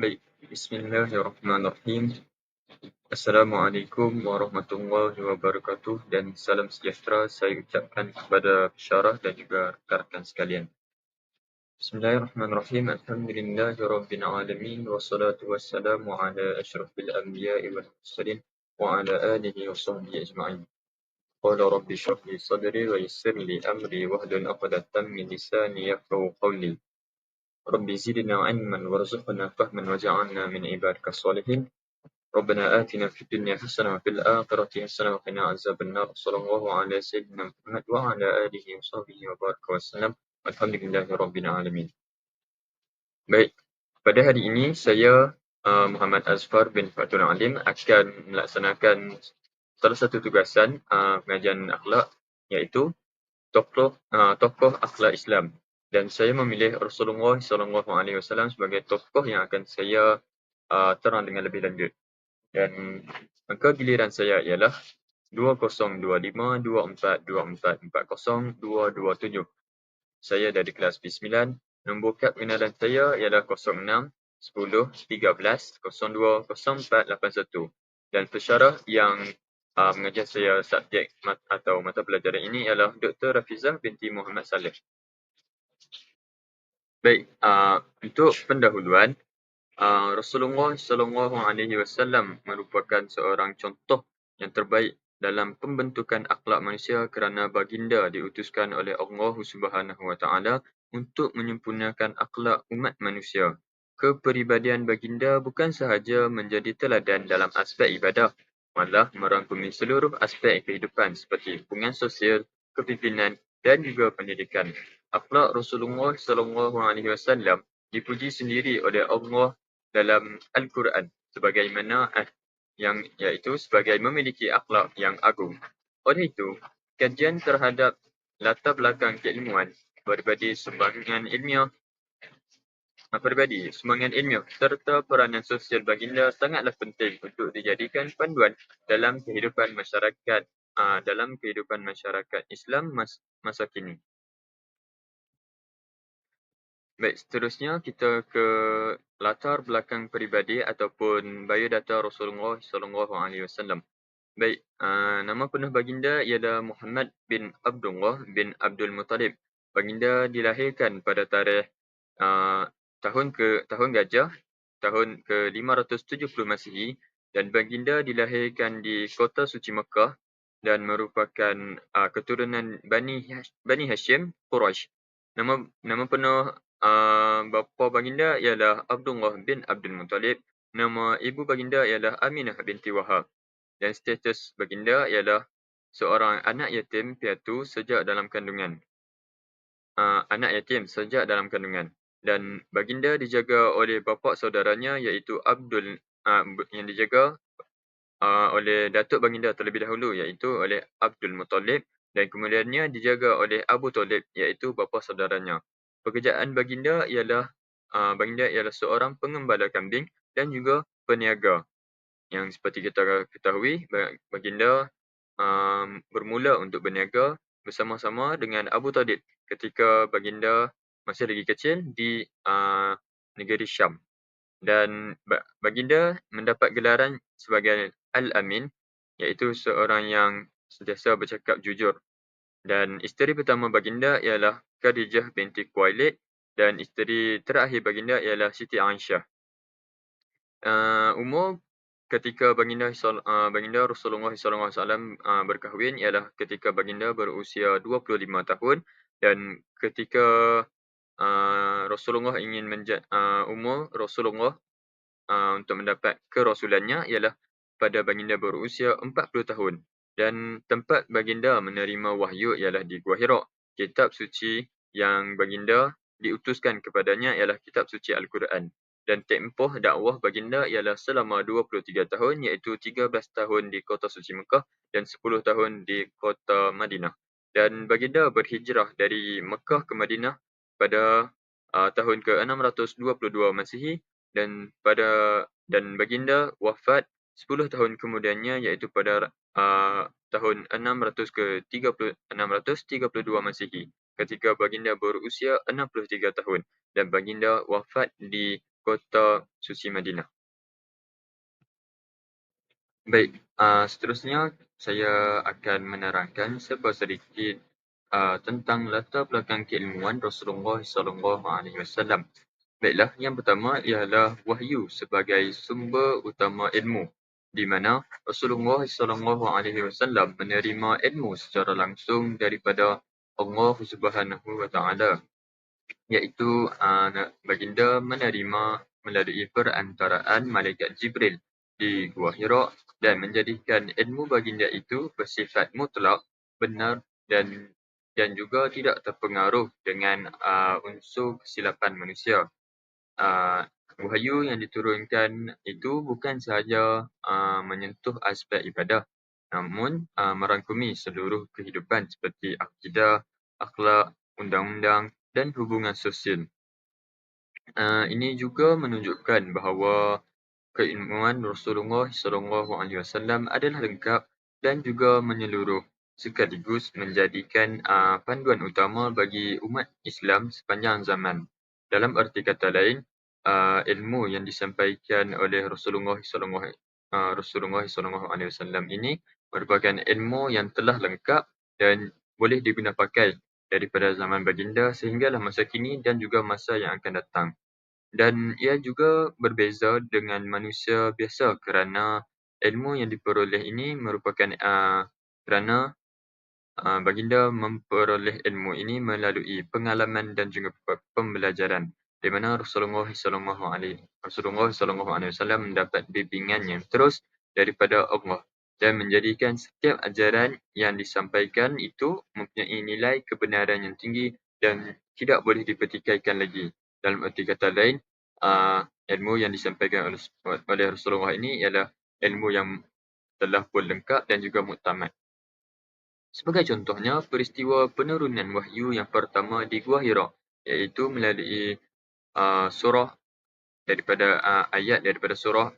Baik, Bismillahirrahmanirrahim. Assalamualaikum warahmatullahi wabarakatuh dan salam sejahtera saya ucapkan kepada pensyarah dan juga rakan-rakan sekalian. Bismillahirrahmanirrahim. Alhamdulillahirabbil alamin wassalatu wassalamu ala asyrafil anbiya'i wal mursalin wa ala alihi wa sahbihi ajma'in. Qala rabbi shrah li sadri wa yassir li amri wahlul 'uqdatam min lisani yafqahu qawli. Rabbi zidna 'ilman warzuqna fahman waj'alna min ibadikas shalihin. ربنا آتنا في الدنيا حسنة وفي الآخرة حسنة وقنا عذاب النار صلى الله على سيدنا محمد وعلى آله وصحبه وبارك وسلم والحمد لله رب العالمين. Baik, pada hari ini saya Muhammad Azfar bin Fatul Alim akan melaksanakan salah satu tugasan pengajian akhlak, iaitu tokoh akhlak Islam, dan saya memilih Rasulullah SAW sebagai tokoh yang akan saya terang dengan lebih lanjut. Dan angka giliran saya ialah 2025242440 Saya dari kelas B9. Nombor kad pengenalan saya ialah 06 10 13 02 0481. Dan pensyarah yang mengajar saya subjek atau mata pelajaran ini ialah Dr. Rafizah binti Muhammad Saleh. Baik, untuk pendahuluan, Rasulullah SAW merupakan seorang contoh yang terbaik dalam pembentukan akhlak manusia kerana baginda diutuskan oleh Allah Subhanahu Wa Taala untuk menyempurnakan akhlak umat manusia. Kepribadian baginda bukan sahaja menjadi teladan dalam aspek ibadah, malah merangkumi seluruh aspek kehidupan seperti hubungan sosial, kepimpinan dan juga pendidikan. Akhlak Rasulullah SAW dipuji sendiri oleh Allah dalam Al-Quran sebagaimana iaitu sebagai memiliki akhlak yang agung. Oleh itu, kajian terhadap latar belakang keilmuan, sumbangan ilmiah serta peranan sosial baginda sangatlah penting untuk dijadikan panduan dalam kehidupan masyarakat Islam masa kini. Baik, seterusnya kita ke latar belakang peribadi ataupun biodata Rasulullah SAW. Baik, nama penuh baginda ialah Muhammad bin Abdullah bin Abdul Muttalib. Baginda dilahirkan pada tarikh tahun Gajah, tahun ke-570 Masihi, dan baginda dilahirkan di kota suci Mekah dan merupakan keturunan Bani Hashim Quraisy. Nama penuh bapa baginda ialah Abdullah bin Abdul Muttalib. Nama ibu baginda ialah Aminah binti Wahab. Dan status baginda ialah seorang anak yatim piatu sejak dalam kandungan. Dan baginda dijaga oleh bapa saudaranya iaitu yang dijaga oleh datuk baginda terlebih dahulu iaitu oleh Abdul Muttalib, dan kemudiannya dijaga oleh Abu Talib iaitu bapa saudaranya. Pekerjaan baginda ialah seorang pengembala kambing dan juga peniaga. Yang seperti kita ketahui, baginda bermula untuk berniaga bersama-sama dengan Abu Talib ketika baginda masih lagi kecil di negeri Syam. Dan baginda mendapat gelaran sebagai Al-Amin, iaitu seorang yang sentiasa bercakap jujur. Dan isteri pertama baginda ialah Khadijah binti Khuwailid, dan isteri terakhir baginda ialah Siti Aisyah. Umur ketika baginda Rasulullah SAW berkahwin ialah ketika baginda berusia 25 tahun, dan ketika Rasulullah ingin umur Rasulullah untuk mendapat kerasulannya ialah pada baginda berusia 40 tahun, dan tempat baginda menerima wahyu ialah di Gua Hira. Kitab suci yang baginda diutuskan kepadanya ialah kitab suci Al-Quran. Dan tempoh dakwah baginda ialah selama 23 tahun, iaitu 13 tahun di kota suci Mekah dan 10 tahun di kota Madinah. Dan baginda berhijrah dari Mekah ke Madinah pada tahun ke-622 Masihi, dan baginda wafat 10 tahun kemudiannya iaitu pada tahun 632 Masihi ketika baginda berusia 63 tahun, dan baginda wafat di kota suci Madinah. Baik, seterusnya saya akan menerangkan sedikit tentang latar belakang keilmuan Rasulullah SAW. Baiklah, yang pertama ialah wahyu sebagai sumber utama ilmu, di mana Rasulullah SAW menerima ilmu secara langsung daripada Allah Subhanahu Wa Taala, iaitu baginda menerima melalui perantaraan malaikat Jibril di Gua Hira dan menjadikan ilmu baginda itu bersifat mutlak, benar dan juga tidak terpengaruh dengan unsur kesilapan manusia. Wahyu yang diturunkan itu bukan sahaja menyentuh aspek ibadah, namun merangkumi seluruh kehidupan seperti akidah, akhlak, undang-undang dan hubungan sosial. Ini juga menunjukkan bahawa keilmuan Rasulullah SAW adalah lengkap dan juga menyeluruh, sekaligus menjadikan panduan utama bagi umat Islam sepanjang zaman. Dalam erti kata lain, ilmu yang disampaikan oleh Rasulullah SAW ini merupakan ilmu yang telah lengkap dan boleh diguna pakai daripada zaman baginda sehinggalah masa kini dan juga masa yang akan datang. Dan ia juga berbeza dengan manusia biasa kerana ilmu yang diperoleh ini merupakan kerana baginda memperoleh ilmu ini melalui pengalaman dan juga pembelajaran, di mana Rasulullah SAW mendapat bimbingan yang terus daripada Allah dan menjadikan setiap ajaran yang disampaikan itu mempunyai nilai kebenaran yang tinggi dan tidak boleh dipertikaikan lagi. Dalam erti kata lain, ilmu yang disampaikan oleh Rasulullah ini ialah ilmu yang telah pun lengkap dan juga muktamad. Sebagai contohnya, peristiwa penurunan wahyu yang pertama di Gua Hira, iaitu melalui surah daripada ayat daripada surah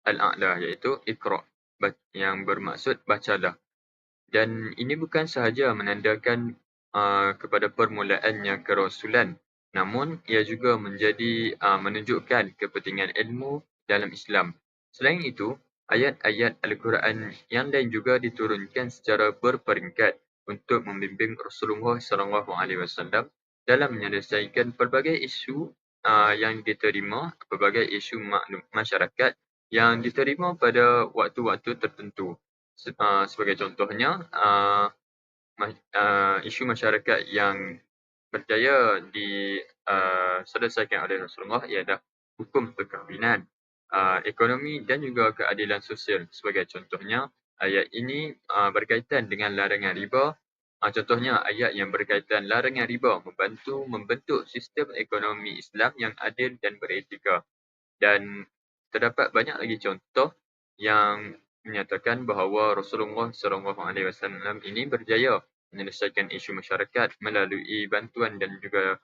Al-A'la, iaitu Iqra, yang bermaksud bacalah. Dan ini bukan sahaja menandakan kepada permulaannya kerasulan, namun ia juga menunjukkan kepentingan ilmu dalam Islam. Selain itu, ayat-ayat Al-Quran yang lain juga diturunkan secara berperingkat untuk membimbing Rasulullah SAW dalam menyelesaikan pelbagai isu pelbagai isu masyarakat yang diterima pada waktu-waktu tertentu. Sebagai contohnya, isu masyarakat yang berjaya diselesaikan oleh Rasulullah ialah hukum perkahwinan, ekonomi dan juga keadilan sosial. Sebagai contohnya, ayat ini berkaitan dengan larangan riba. Contohnya, ayat yang berkaitan larangan riba membantu membentuk sistem ekonomi Islam yang adil dan beretika. Dan terdapat banyak lagi contoh yang menyatakan bahawa Rasulullah SAW ini berjaya menyelesaikan isu masyarakat melalui bantuan dan juga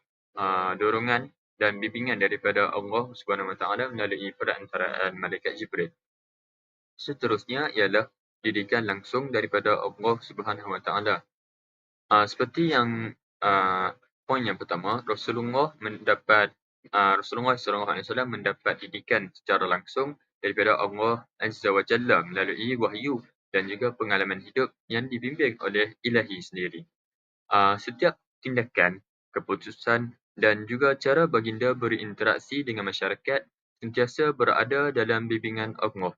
dorongan dan bimbingan daripada Allah Subhanahu Wa Taala melalui perantaraan malaikat Jibril. Seterusnya ialah didikan langsung daripada Allah Subhanahu Wa Taala. Seperti yang poin yang pertama, Rasulullah SAW mendapat didikan secara langsung daripada Allah Azza wa Jalla melalui wahyu dan juga pengalaman hidup yang dibimbing oleh Ilahi sendiri. Setiap tindakan, keputusan dan juga cara baginda berinteraksi dengan masyarakat sentiasa berada dalam bimbingan Allah.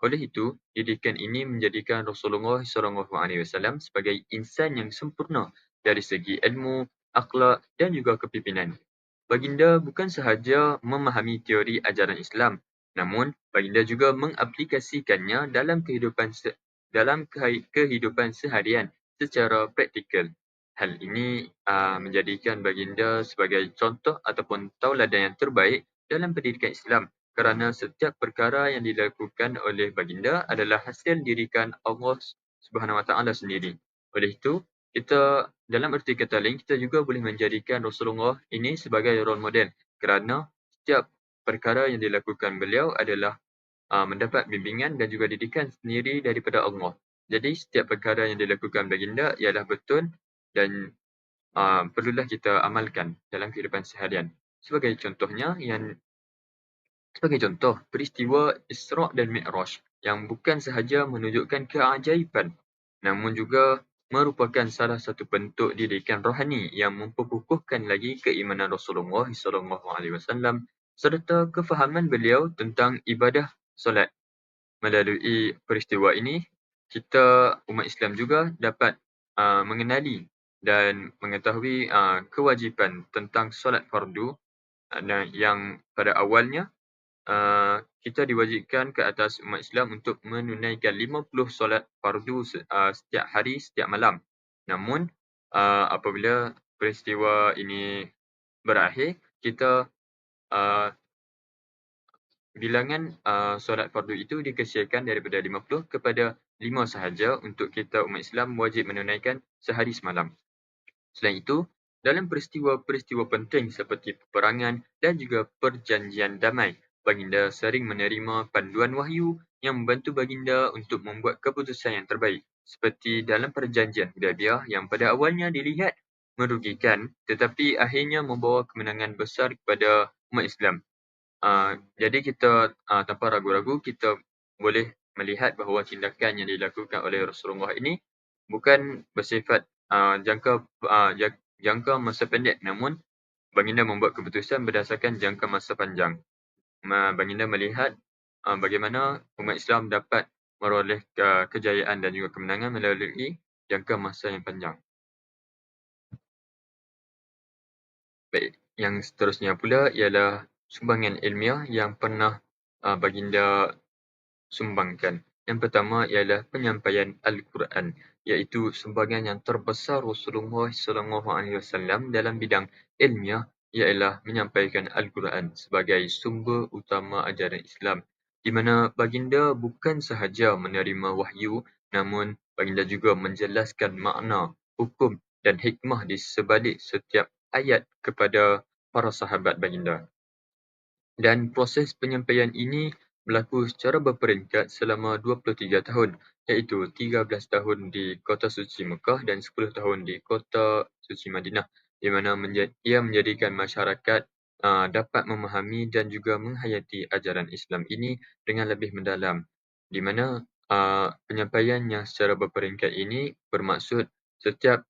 Oleh itu, didikan ini menjadikan Rasulullah SAW sebagai insan yang sempurna dari segi ilmu, akhlak dan juga kepimpinan. Baginda bukan sahaja memahami teori ajaran Islam, namun baginda juga mengaplikasikannya dalam kehidupan seharian secara praktikal. Hal ini menjadikan baginda sebagai contoh ataupun tauladan yang terbaik dalam pendidikan Islam, kerana setiap perkara yang dilakukan oleh baginda adalah hasil didikan Allah Subhanahu Wa Taala sendiri. Oleh itu, kita dalam erti kata lain, kita juga boleh menjadikan Rasulullah ini sebagai role model, kerana setiap perkara yang dilakukan beliau adalah mendapat bimbingan dan juga didikan sendiri daripada Allah. Jadi setiap perkara yang dilakukan baginda ialah betul dan perlulah kita amalkan dalam kehidupan seharian. Sebagai contohnya, yang Sebagai contoh, peristiwa Isra' dan Mi'raj yang bukan sahaja menunjukkan keajaiban, namun juga merupakan salah satu bentuk didikan rohani yang memperkukuhkan lagi keimanan Rasulullah SAW serta kefahaman beliau tentang ibadah solat. Melalui peristiwa ini, kita umat Islam juga dapat mengenali dan mengetahui kewajipan tentang solat fardu yang pada awalnya kita diwajibkan ke atas umat Islam untuk menunaikan 50 solat fardu setiap hari, setiap malam. Namun, apabila peristiwa ini berakhir, kita uh, bilangan solat fardu itu dikecilkan daripada 50 kepada 5 sahaja untuk kita umat Islam wajib menunaikan sehari semalam. Selain itu, dalam peristiwa-peristiwa penting seperti peperangan dan juga perjanjian damai, baginda sering menerima panduan wahyu yang membantu baginda untuk membuat keputusan yang terbaik. Seperti dalam perjanjian Hudaybiyah yang pada awalnya dilihat merugikan tetapi akhirnya membawa kemenangan besar kepada umat Islam. Jadi kita tanpa ragu-ragu kita boleh melihat bahawa tindakan yang dilakukan oleh Rasulullah ini bukan bersifat jangka masa pendek, namun baginda membuat keputusan berdasarkan jangka masa panjang. Baginda melihat bagaimana umat Islam dapat meroleh kejayaan dan juga kemenangan melalui jangka masa yang panjang. Baik, yang seterusnya pula ialah sumbangan ilmiah yang pernah baginda sumbangkan. Yang pertama ialah penyampaian Al-Quran, iaitu sumbangan yang terbesar Rasulullah SAW dalam bidang ilmiah ialah menyampaikan Al-Quran sebagai sumber utama ajaran Islam, di mana baginda bukan sahaja menerima wahyu, namun baginda juga menjelaskan makna, hukum dan hikmah di sebalik setiap ayat kepada para sahabat baginda. Dan proses penyampaian ini berlaku secara berperingkat selama 23 tahun, iaitu 13 tahun di Kota Suci Mekah dan 10 tahun di Kota Suci Madinah, di mana ia menjadikan masyarakat dapat memahami dan juga menghayati ajaran Islam ini dengan lebih mendalam, di mana penyampaian yang secara berperingkat ini bermaksud setiap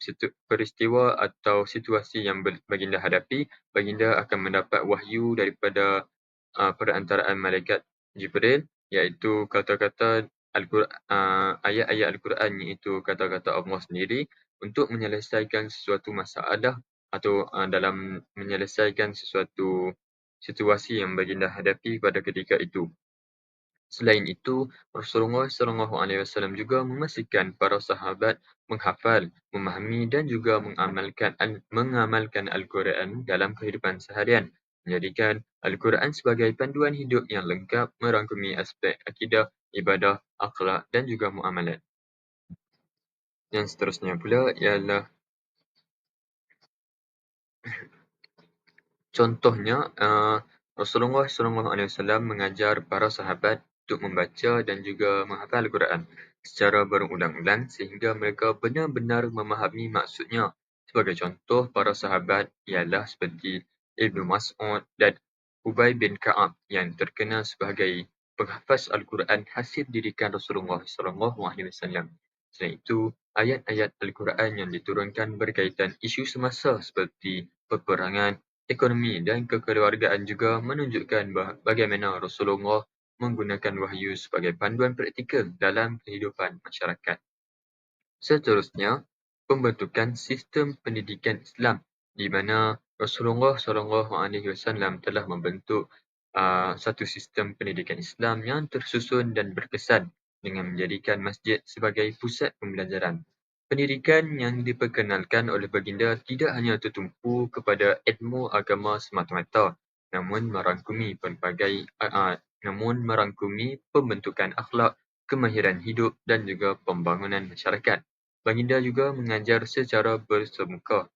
peristiwa atau situasi yang baginda hadapi, baginda akan mendapat wahyu daripada perantaraan malaikat Jibril, iaitu kata-kata ayat-ayat Al-Quran, iaitu kata-kata Allah sendiri untuk menyelesaikan sesuatu masalah atau dalam menyelesaikan sesuatu situasi yang baginda hadapi pada ketika itu. Selain itu, Rasulullah SAW juga memastikan para sahabat menghafal, memahami dan juga mengamalkan Al-Quran dalam kehidupan seharian, menjadikan Al-Quran sebagai panduan hidup yang lengkap merangkumi aspek akidah, ibadah, akhlak dan juga muamalat. Yang seterusnya pula ialah contohnya, Rasulullah SAW mengajar para sahabat untuk membaca dan juga menghafal Al-Quran secara berulang-ulang sehingga mereka benar-benar memahami maksudnya. Sebagai contoh, para sahabat ialah seperti Ibnu Mas'ud dan Ubay bin Ka'ab yang terkenal sebagai penghafaz Al-Quran hasil didikan Rasulullah SAW. Selain itu, ayat-ayat Al-Quran yang diturunkan berkaitan isu semasa seperti peperangan, ekonomi dan kekeluargaan juga menunjukkan bagaimana Rasulullah menggunakan wahyu sebagai panduan praktikal dalam kehidupan masyarakat. Seterusnya, pembentukan sistem pendidikan Islam, di mana Rasulullah SAW telah membentuk satu sistem pendidikan Islam yang tersusun dan berkesan dengan menjadikan masjid sebagai pusat pembelajaran. Pendidikan yang diperkenalkan oleh baginda tidak hanya tertumpu kepada ilmu agama semata-mata, namun merangkumi pembentukan akhlak, kemahiran hidup dan juga pembangunan masyarakat. Baginda juga mengajar secara bersemuka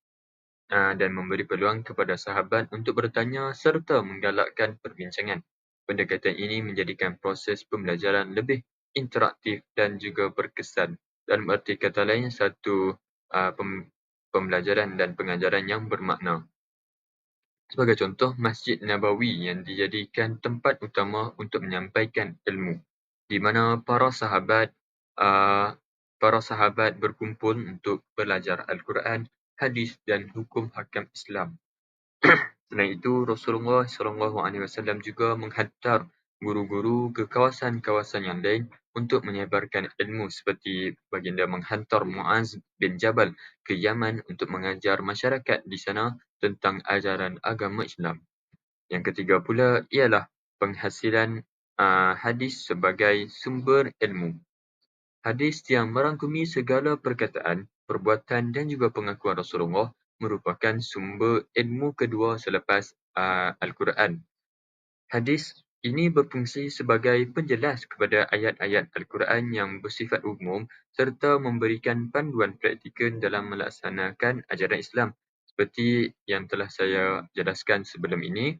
dan memberi peluang kepada sahabat untuk bertanya serta menggalakkan perbincangan. Pendekatan ini menjadikan proses pembelajaran lebih interaktif dan juga berkesan. Dalam erti kata lain, satu pembelajaran dan pengajaran yang bermakna. Sebagai contoh, Masjid Nabawi yang dijadikan tempat utama untuk menyampaikan ilmu, di mana para sahabat berkumpul untuk belajar Al-Quran, hadis dan hukum hakam Islam. Selain itu, Rasulullah SAW juga menghantar guru-guru ke kawasan-kawasan yang lain untuk menyebarkan ilmu, seperti baginda menghantar Muaz bin Jabal ke Yaman untuk mengajar masyarakat di sana tentang ajaran agama Islam. Yang ketiga pula ialah penghasilan hadis sebagai sumber ilmu. Hadis yang merangkumi segala perkataan, perbuatan dan juga pengakuan Rasulullah merupakan sumber ilmu kedua selepas Al-Quran. Hadis ini berfungsi sebagai penjelas kepada ayat-ayat Al-Quran yang bersifat umum serta memberikan panduan praktikal dalam melaksanakan ajaran Islam. Seperti yang telah saya jelaskan sebelum ini,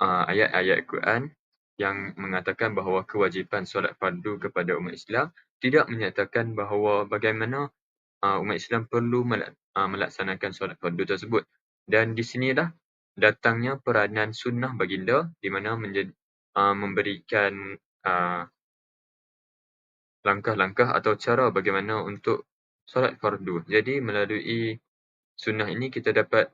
ayat-ayat Quran yang mengatakan bahawa kewajipan solat fardu kepada umat Islam tidak menyatakan bahawa bagaimana umat Islam perlu melaksanakan solat fardu tersebut. Dan di sinilah datangnya peranan sunnah baginda di mana memberikan langkah-langkah atau cara bagaimana untuk solat fardu. Jadi melalui sunnah ini kita dapat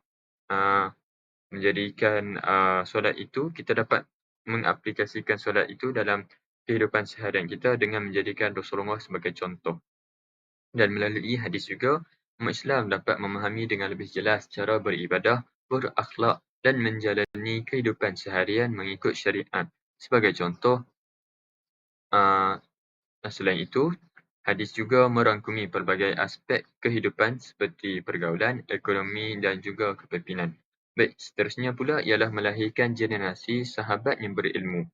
menjadikan solat itu, kita dapat mengaplikasikan solat itu dalam kehidupan seharian kita dengan menjadikan Rasulullah sebagai contoh. Dan melalui hadis juga, umat Islam dapat memahami dengan lebih jelas cara beribadah, berakhlak dan menjalani kehidupan seharian mengikut syariat. Sebagai contoh, selain itu, hadis juga merangkumi pelbagai aspek kehidupan seperti pergaulan, ekonomi dan juga kepimpinan. Baik, seterusnya pula ialah melahirkan generasi sahabat yang berilmu,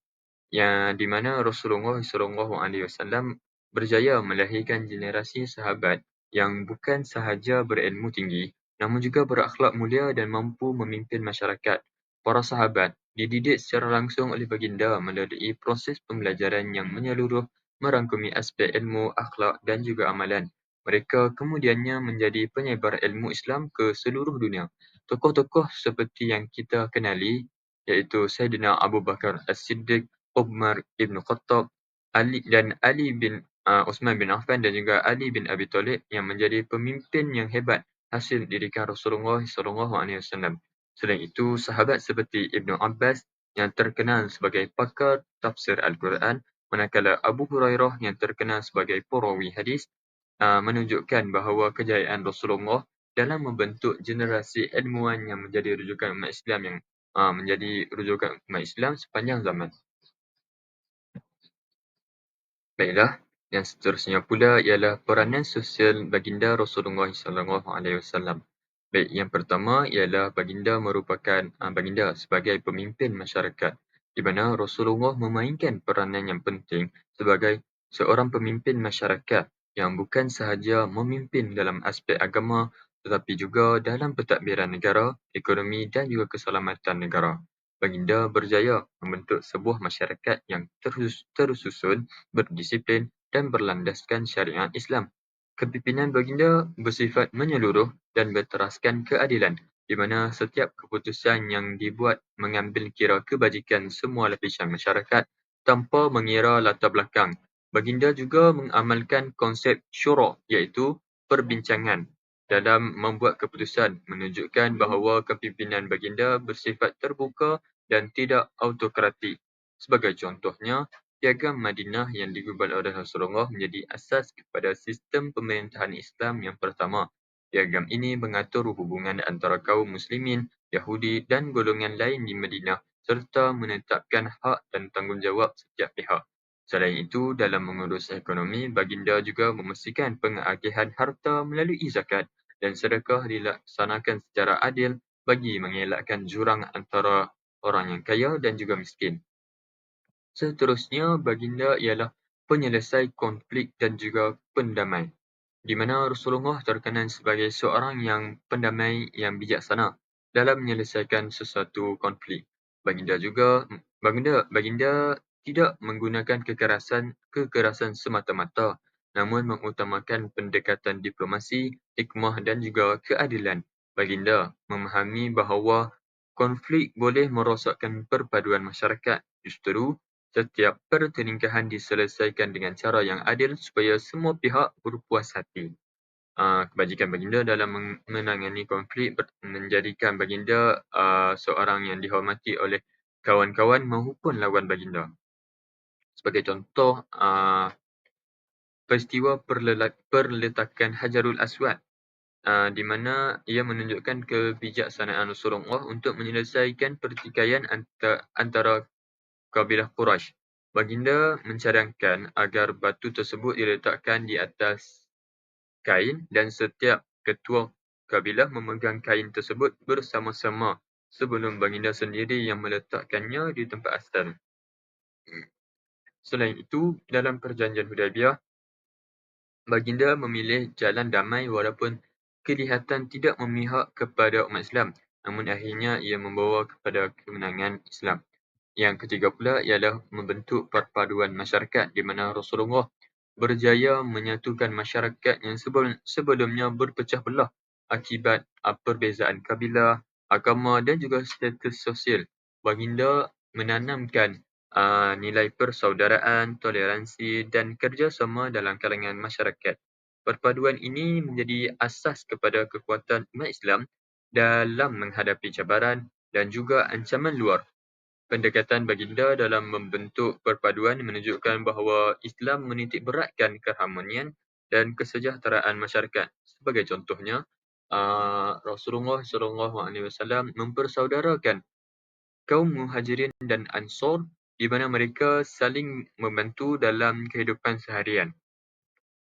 yang di mana Rasulullah SAW berjaya melahirkan generasi sahabat yang bukan sahaja berilmu tinggi, namun juga berakhlak mulia dan mampu memimpin masyarakat. Para sahabat dididik secara langsung oleh baginda melalui proses pembelajaran yang menyeluruh, merangkumi aspek ilmu, akhlak dan juga amalan. Mereka kemudiannya menjadi penyebar ilmu Islam ke seluruh dunia. Tokoh-tokoh seperti yang kita kenali, iaitu Sayyidina Abu Bakar As-Siddiq, Umar ibn Khattab, Ali bin Uthman bin Affan dan juga Ali bin Abi Talib yang menjadi pemimpin yang hebat hasil didikan Rasulullah SAW. Selain itu, sahabat seperti Ibnu Abbas yang terkenal sebagai pakar tafsir Al-Quran, manakala Abu Hurairah yang terkenal sebagai perawi hadis, menunjukkan bahawa kejayaan Rasulullah dalam membentuk generasi ilmuwan yang menjadi rujukan umat Islam sepanjang zaman. Baiklah, yang seterusnya pula ialah peranan sosial baginda Rasulullah SAW. Baik, yang pertama ialah baginda merupakan baginda sebagai pemimpin masyarakat, di mana Rasulullah memainkan peranan yang penting sebagai seorang pemimpin masyarakat yang bukan sahaja memimpin dalam aspek agama tetapi juga dalam pentadbiran negara, ekonomi dan juga keselamatan negara. Baginda berjaya membentuk sebuah masyarakat yang tersusun, berdisiplin dan berlandaskan syariat Islam. Kepimpinan baginda bersifat menyeluruh dan berteraskan keadilan, di mana setiap keputusan yang dibuat mengambil kira kebajikan semua lapisan masyarakat tanpa mengira latar belakang. Baginda juga mengamalkan konsep syura, iaitu perbincangan dalam membuat keputusan, menunjukkan bahawa kepimpinan baginda bersifat terbuka dan tidak autokratik. Sebagai contohnya, Piagam Madinah yang digubal oleh Rasulullah menjadi asas kepada sistem pemerintahan Islam yang pertama. Piagam ini mengatur hubungan antara kaum muslimin, Yahudi dan golongan lain di Madinah serta menetapkan hak dan tanggungjawab setiap pihak. Selain itu, dalam mengurus ekonomi, baginda juga memastikan pengagihan harta melalui zakat dan sedekah dilaksanakan secara adil bagi mengelakkan jurang antara orang yang kaya dan juga miskin. Seterusnya, baginda ialah penyelesai konflik dan juga pendamai, di mana Rasulullah terkenal sebagai seorang yang pendamai yang bijaksana dalam menyelesaikan sesuatu konflik. Baginda tidak menggunakan kekerasan semata-mata, namun mengutamakan pendekatan diplomasi, hikmah dan juga keadilan. Baginda memahami bahawa konflik boleh merosakkan perpaduan masyarakat. Justru, setiap pertelingkahan diselesaikan dengan cara yang adil supaya semua pihak berpuas hati. Kebajikan baginda dalam menangani konflik menjadikan baginda seorang yang dihormati oleh kawan-kawan maupun lawan baginda. Sebagai contoh, peristiwa perletakan Hajarul Aswad, di mana ia menunjukkan kebijaksanaan Rasulullah untuk menyelesaikan pertikaian antara kabilah Quraisy. Baginda mencadangkan agar batu tersebut diletakkan di atas kain dan setiap ketua kabilah memegang kain tersebut bersama-sama sebelum baginda sendiri yang meletakkannya di tempat asal. Selain itu, dalam perjanjian Hudaibiyah, baginda memilih jalan damai walaupun kelihatan tidak memihak kepada umat Islam, namun akhirnya ia membawa kepada kemenangan Islam. Yang ketiga pula ialah membentuk perpaduan masyarakat di mana Rasulullah berjaya menyatukan masyarakat yang sebelumnya berpecah belah akibat perbezaan kabilah, agama dan juga status sosial. Baginda menanamkan nilai persaudaraan, toleransi dan kerjasama dalam kalangan masyarakat. Perpaduan ini menjadi asas kepada kekuatan umat Islam dalam menghadapi cabaran dan juga ancaman luar. Pendekatan baginda dalam membentuk perpaduan menunjukkan bahawa Islam menitik beratkan keharmonian dan kesejahteraan masyarakat. Sebagai contohnya, Rasulullah SAW mempersaudarakan kaum Muhajirin dan Ansar di mana mereka saling membantu dalam kehidupan seharian.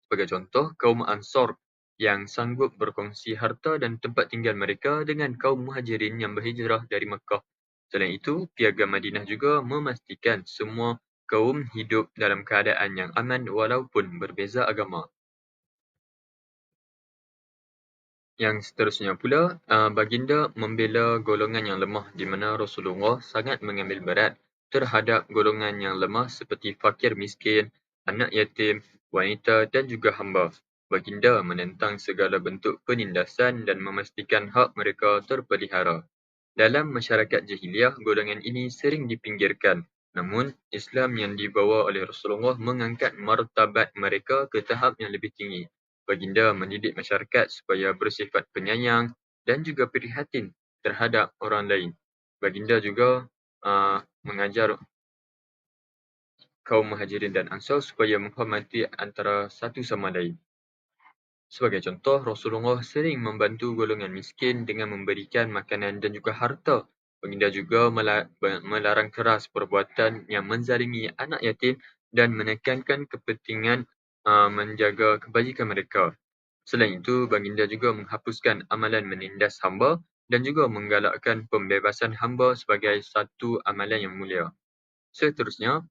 Sebagai contoh, kaum Ansar yang sanggup berkongsi harta dan tempat tinggal mereka dengan kaum Muhajirin yang berhijrah dari Mekah. Selain itu, Piagam Madinah juga memastikan semua kaum hidup dalam keadaan yang aman walaupun berbeza agama. Yang seterusnya pula, baginda membela golongan yang lemah di mana Rasulullah sangat mengambil berat terhadap golongan yang lemah seperti fakir miskin, anak yatim, wanita dan juga hamba. Baginda menentang segala bentuk penindasan dan memastikan hak mereka terpelihara. Dalam masyarakat jahiliah, golongan ini sering dipinggirkan. Namun, Islam yang dibawa oleh Rasulullah mengangkat martabat mereka ke tahap yang lebih tinggi. Baginda mendidik masyarakat supaya bersifat penyayang dan juga prihatin terhadap orang lain. Baginda juga mengajar kaum Muhajirin dan Ansar supaya menghormati antara satu sama lain. Sebagai contoh, Rasulullah sering membantu golongan miskin dengan memberikan makanan dan juga harta. Baginda juga melarang keras perbuatan yang menzalimi anak yatim dan menekankan kepentingan menjaga kebajikan mereka. Selain itu, baginda juga menghapuskan amalan menindas hamba dan juga menggalakkan pembebasan hamba sebagai satu amalan yang mulia. Seterusnya,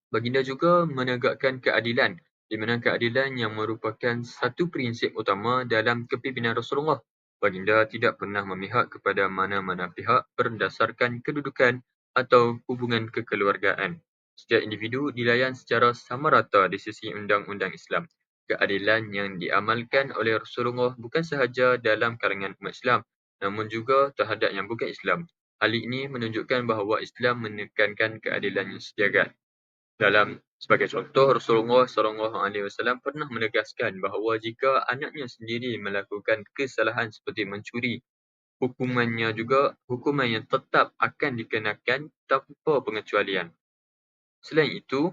baginda juga menegakkan keadilan, di mana keadilan yang merupakan satu prinsip utama dalam kepimpinan Rasulullah. Baginda tidak pernah memihak kepada mana-mana pihak berdasarkan kedudukan atau hubungan kekeluargaan. Setiap individu dilayan secara sama rata di sisi undang-undang Islam. Keadilan yang diamalkan oleh Rasulullah bukan sahaja dalam kalangan umat Islam, namun juga terhadap yang bukan Islam. Hal ini menunjukkan bahawa Islam menekankan keadilan yang setiagat. Sebagai contoh, Rasulullah SAW pernah menegaskan bahawa jika anaknya sendiri melakukan kesalahan seperti mencuri, hukuman yang tetap akan dikenakan tanpa pengecualian. Selain itu,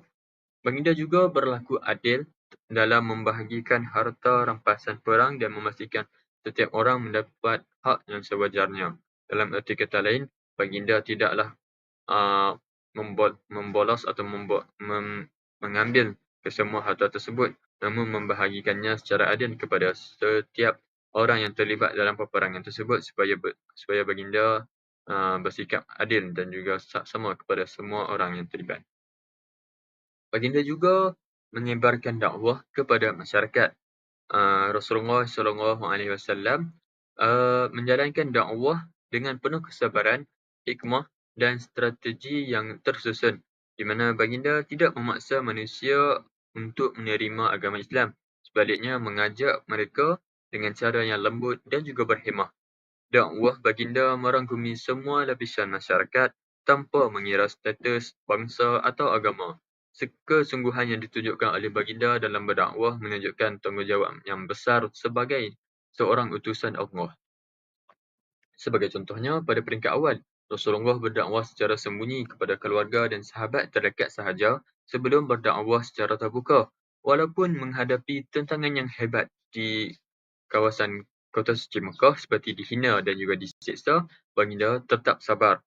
baginda juga berlaku adil dalam membahagikan harta rampasan perang dan memastikan setiap orang mendapat hak yang sewajarnya. Dalam erti kata lain, baginda tidaklah membolos atau mengambil kesemua harta tersebut, namun membahagikannya secara adil kepada setiap orang yang terlibat dalam peperangan tersebut supaya baginda bersikap adil dan juga sama kepada semua orang yang terlibat. Baginda juga menyebarkan dakwah kepada masyarakat. Rasulullah SAW menjalankan dakwah dengan penuh kesabaran, hikmah dan strategi yang tersusun, di mana baginda tidak memaksa manusia untuk menerima agama Islam. Sebaliknya, mengajak mereka dengan cara yang lembut dan juga berhikmah. Dakwah baginda merangkumi semua lapisan masyarakat tanpa mengira status, bangsa atau agama. Kesungguhan yang ditunjukkan oleh baginda dalam berdakwah menunjukkan tanggungjawab yang besar sebagai seorang utusan Allah. Sebagai contohnya, pada peringkat awal, Rasulullah berdakwah secara sembunyi kepada keluarga dan sahabat terdekat sahaja sebelum berdakwah secara terbuka. Walaupun menghadapi tantangan yang hebat di kawasan kota suci Mekah seperti dihina dan juga disiksa, baginda tetap sabar.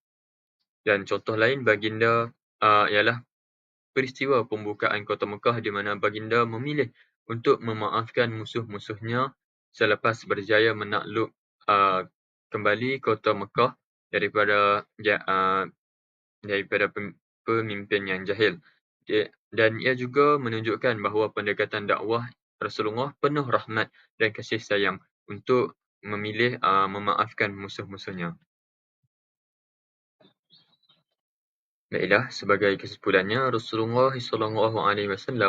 Dan contoh lain baginda ialah peristiwa pembukaan kota Mekah di mana baginda memilih untuk memaafkan musuh-musuhnya selepas berjaya menakluk uh, kembali kota Mekah daripada pemimpin yang jahil. Dan ia juga menunjukkan bahawa pendekatan dakwah Rasulullah penuh rahmat dan kasih sayang untuk memilih memaafkan musuh-musuhnya. Baiklah, sebagai kesimpulannya, Rasulullah SAW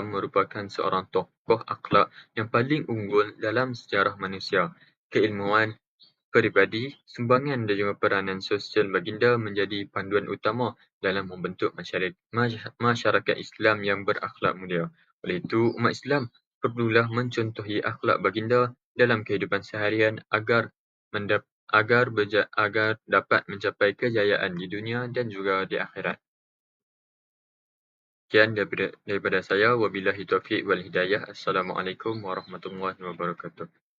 merupakan seorang tokoh akhlak yang paling unggul dalam sejarah manusia. Keilmuan peribadi, sumbangan dan juga peranan sosial baginda menjadi panduan utama dalam membentuk masyarakat Islam yang berakhlak mulia. Oleh itu, umat Islam perlulah mencontohi akhlak baginda dalam kehidupan seharian agar dapat mencapai kejayaan di dunia dan juga di akhirat. Sekian daripada saya. Wabillahi taufiq wal hidayah. Assalamualaikum warahmatullahi wabarakatuh.